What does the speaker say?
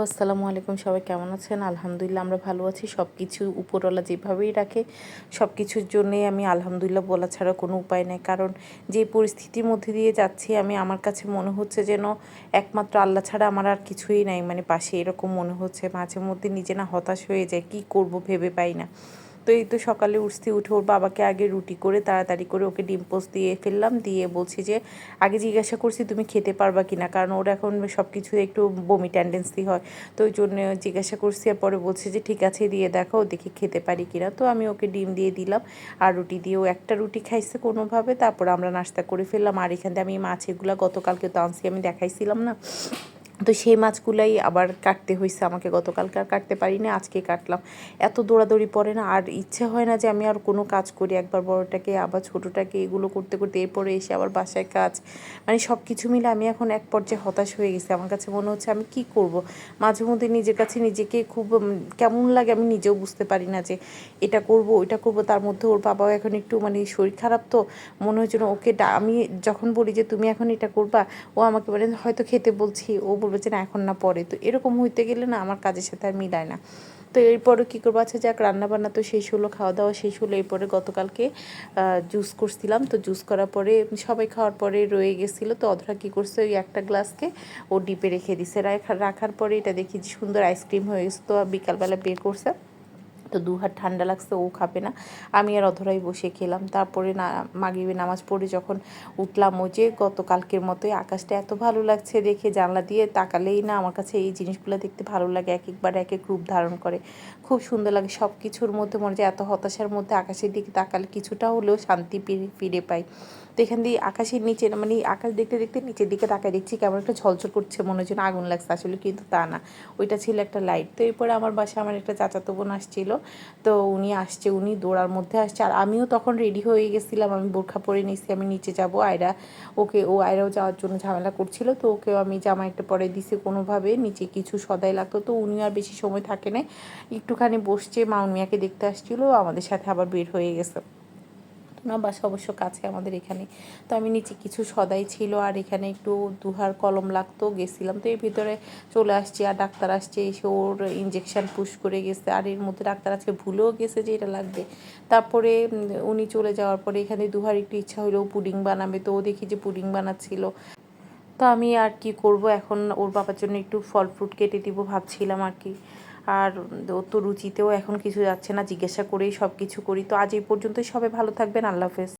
আসসালামু আলাইকুম, সবাই কেমন আছেন? আলহামদুলিল্লাহ আমরা ভালো আছি। সব কিছু উপরওয়ালা যেভাবেই রাখে সব কিছুর জন্যেই আমি আলহামদুলিল্লাহ বলা ছাড়া কোনো উপায় নেই। কারণ যে পরিস্থিতির মধ্যে দিয়ে যাচ্ছি আমি, আমার কাছে মনে হচ্ছে যেন একমাত্র আল্লাহ ছাড়া আমার আর কিছুই নাই মানে পাশে, এরকম মনে হচ্ছে। মাঝে মধ্যে নিজে না হতাশ হয়ে যায়, কী করব ভেবে পাই না। তো এই তো সকালে উঠে ওর বাবাকে আগে রুটি করে তাড়াতাড়ি করে ওকে ডিম পোস্ট দিয়ে ফেললাম, দিয়ে বলছি যে আগে জিজ্ঞাসা করছি তুমি খেতে পারবা কি না, কারণ ওর এখন সব কিছু একটু বমি টেন্ডেন্সি হয়। তো ওই জন্য জিজ্ঞাসা করছি, আর পরে বলছে যে ঠিক আছে দিয়ে দেখো দেখি খেতে পারি কিনা। তো আমি ওকে ডিম দিয়ে দিলাম আর রুটি দিয়েও, একটা রুটি খাইছে কোনোভাবে। তারপর আমরা নাস্তা করে ফেললাম। আর এখান থেকে আমি মাছ এগুলো গতকালকে তো আনছি, আমি দেখাইছিলাম না, তো সেই মাছগুলাই আবার কাটতে হয়েছে আমাকে। গতকালকে আর কাটতে পারিনি, আজকে কাটলাম। এত দৌড়াদৌড়ি পড়ে না, আর ইচ্ছে হয় না যে আমি আর কোনো কাজ করি। একবার বড়টাকে আবার ছোটোটাকে, এগুলো করতে করতে এরপরে এসে আবার বাসায় কাজ, মানে সব কিছু মিলে আমি এখন এক পর্যায়ে হতাশ হয়ে গেছি। আমার কাছে মনে হচ্ছে আমি কি করব। মাঝে মধ্যে নিজের কাছে নিজেকে খুব কেমন লাগে আমি নিজেও বুঝতে পারি না যে এটা করব ওইটা করব। তার মধ্যে ওর বাবাও এখন একটু মানে শরীর খারাপ, তো মনে হচ্ছে না ওকে আমি যখন বলি যে তুমি এখন এটা করবা, ও আমাকে বলে হয়তো খেতে বলছি, ও বলবে যে না এখন না পরে। তো এরকম হইতে গেলে না আমার কাজের সাথে আর মিলায় না। তো এরপরে কী করবো, আচ্ছা যাক রান্নাবান্না তো শেষ হলো, খাওয়া দাওয়া শেষ হলো। এরপরে গতকালকে জুস করছিলাম, তো জুস করার পরে সবাই খাওয়ার পরে রয়ে গেছিলো। তো অধরা কী করছে, ওই একটা গ্লাসকে ও ডিপে রেখে দিছে। রাখার পরে এটা দেখি যে সুন্দর আইসক্রিম হয়ে গেছে। তো বিকালবেলা বের করছে, তো দু হাত ঠান্ডা লাগছে, ও খাবে না। আমি আর অধরাই বসে খেলাম। তারপরে মাগরিবের নামাজ পড়ে যখন উঠলাম, ওই যে গতকালকের মতোই আকাশটা এত ভালো লাগছে দেখে, জানলা দিয়ে তাকালেই না আমার কাছে এই জিনিসগুলো দেখতে ভালো লাগে। এক একবার এক এক রূপ ধারণ করে, খুব সুন্দর লাগে। সব কিছুর মধ্যে মনে হয় এত হতাশার মধ্যে আকাশের দিকে তাকালে কিছুটা হলেও শান্তি ফিরে পাই। তো এখান দিয়ে আকাশের নিচে মানে আকাশ দেখতে দেখতে নিচের দিকে তাকায় দেখছি কেমন একটা ঝলঝল করছে, মনে হচ্ছে না আগুন লাগছে, আসলে কিন্তু তা না, ওইটা ছিল একটা লাইট। তো এরপরে আমার বাসায় আমার একটা চাচাতো বোন আসছিল, তো উনি আসছে, উনি দৌড়ার মধ্যে আসছে। আর আমিও তখন রেডি হয়ে গেছিলাম, আমি বোরখা পরে নিয়েছি, আমি নিচে যাব। আয়রাও যাওয়ার জন্য ঝামেলা করছিল, তো ওকেও আমি জামা একটা পরে দিছি কোনোভাবে, নিচে কিছু সদাই লাগতো। তো উনিও আর বেশি সময় থাকে না, একটুখানি বসছে, মাউন মিয়াকে দেখতে আসছিলো, আমাদের সাথে আবার বের হয়ে গেছে। না বাসা অবশ্য কাছে আমাদের এখানে। তো আমি নিচে কিছু সদাই ছিল, আর এখানে একটু দুহার কলম লাগতো, গেছিলাম। তো এর ভিতরে চলে আসছি, আর ডাক্তার আসছে, এসে ওর ইঞ্জেকশান পুশ করে গেছে। আর এর মধ্যে ডাক্তার আজকে ভুলেও গেছে যে এটা লাগবে। তারপরে উনি চলে যাওয়ার পরে এখানে দুহার একটু ইচ্ছা হলো পুডিং বানাবে, তো ও দেখি যে পুডিং বানাচ্ছিল। তো আমি আর কি করব, এখন ওর বাবার জন্য একটু ফল ফ্রুট কেটে দিব ভাবছিলাম আর কি। আর ওর তো রুচিতেও এখন কিছু যাচ্ছে না, জিজ্ঞাসা করেই সব কিছু করি। তো আজ এই পর্যন্তই, সবাই ভালো থাকবেন, আল্লাহ হাফেজ।